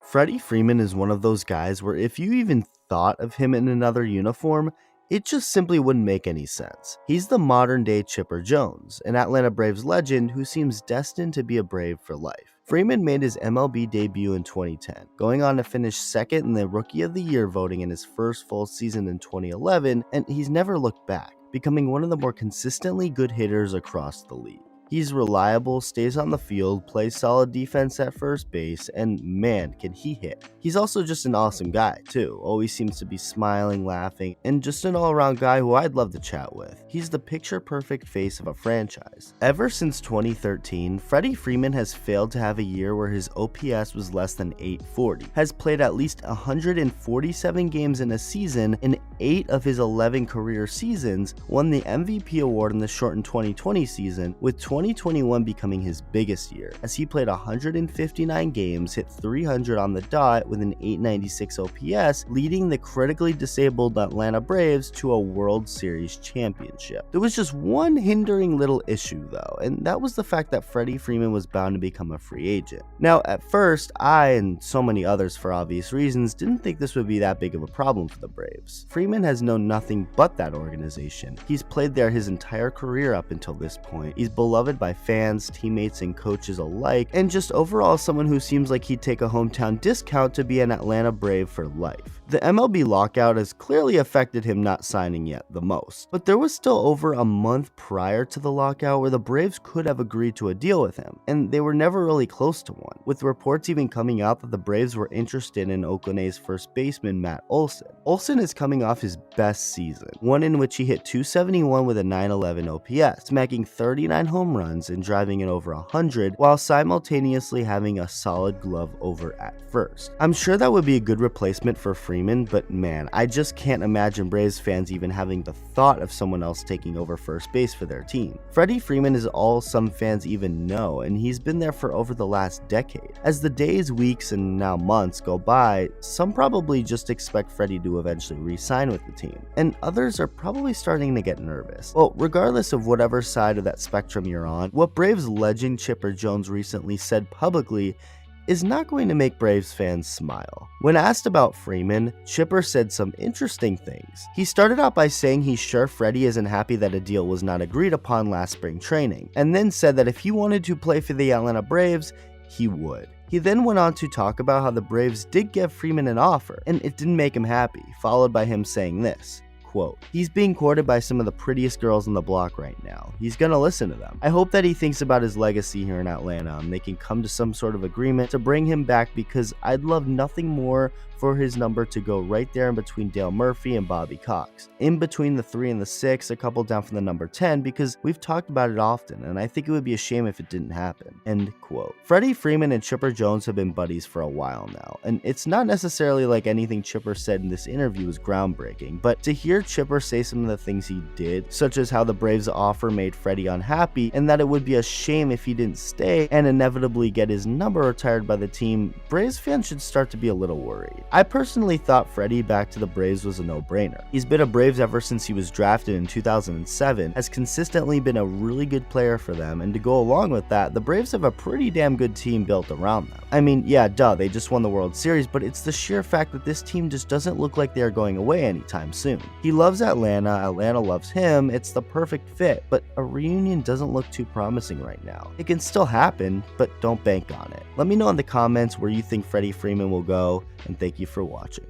Freddie Freeman is one of those guys where if you even thought of him in another uniform, it just simply wouldn't make any sense. He's the modern day Chipper Jones, an Atlanta Braves legend who seems destined to be a Brave for life. Freeman made his MLB debut in 2010, going on to finish second in the Rookie of the Year voting in his first full season in 2011, and he's never looked back, becoming one of the more consistently good hitters across the league. He's reliable, stays on the field, plays solid defense at first base, and man, can he hit. He's also just an awesome guy, too. Always seems to be smiling, laughing, and just an all-around guy who I'd love to chat with. He's the picture-perfect face of a franchise. Ever since 2013, Freddie Freeman has failed to have a year where his OPS was less than 840, has played at least 147 games in a season in 8 of his 11 career seasons, won the MVP award in the shortened 2020 season, with 2021 becoming his biggest year, as he played 159 games, hit 300 on the dot with an 896 OPS, leading the critically disabled Atlanta Braves to a World Series championship. There was just one hindering little issue though, and that was the fact that Freddie Freeman was bound to become a free agent. Now, at first, I, and so many others for obvious reasons, didn't think this would be that big of a problem for the Braves. Freeman has known nothing but that organization. He's played there his entire career up until this point. He's beloved by fans, teammates, and coaches alike, and just overall someone who seems like he'd take a hometown discount to be an Atlanta Brave for life. The MLB lockout has clearly affected him not signing yet the most, but there was still over a month prior to the lockout where the Braves could have agreed to a deal with him, and they were never really close to one, with reports even coming out that the Braves were interested in Oakland A's first baseman Matt Olson. Olson is coming off his best season, one in which he hit 271 with a 911 OPS, smacking 39 home runs and driving in over 100 while simultaneously having a solid glove over at first. I'm sure that would be a good replacement for Freeman, but man, I just can't imagine Braves fans even having the thought of someone else taking over first base for their team. Freddie Freeman is all some fans even know, and he's been there for over the last decade. As the days, weeks, and now months go by, some probably just expect Freddie to eventually re-sign with the team, and others are probably starting to get nervous. Well, regardless of whatever side of that spectrum you're on, what Braves legend Chipper Jones recently said publicly is not going to make Braves fans smile. When asked about Freeman, Chipper said some interesting things. He started out by saying he's sure Freddie isn't happy that a deal was not agreed upon last spring training, and then said that if he wanted to play for the Atlanta Braves, he would. He then went on to talk about how the Braves did give Freeman an offer, and it didn't make him happy, followed by him saying this. Quote, "He's being courted by some of the prettiest girls on the block right now. He's gonna listen to them. I hope that he thinks about his legacy here in Atlanta and they can come to some sort of agreement to bring him back, because I'd love nothing more for his number to go right there in between Dale Murphy and Bobby Cox, in between the 3 and the 6, a couple down from the number 10, because we've talked about it often and I think it would be a shame if it didn't happen." End quote. Freddie Freeman and Chipper Jones have been buddies for a while now, and it's not necessarily like anything Chipper said in this interview was groundbreaking, but to hear Chipper say some of the things he did, such as how the Braves offer made Freddie unhappy and that it would be a shame if he didn't stay and inevitably get his number retired by the team, Braves fans should start to be a little worried. I personally thought Freddie back to the Braves was a no-brainer. He's been a Braves ever since he was drafted in 2007, has consistently been a really good player for them, and to go along with that, the Braves have a pretty damn good team built around them. I mean, yeah, duh, they just won the World Series, but it's the sheer fact that this team just doesn't look like they are going away anytime soon. He loves Atlanta, Atlanta loves him, it's the perfect fit, but a reunion doesn't look too promising right now. It can still happen, but don't bank on it. Let me know in the comments where you think Freddie Freeman will go, and thank you for watching.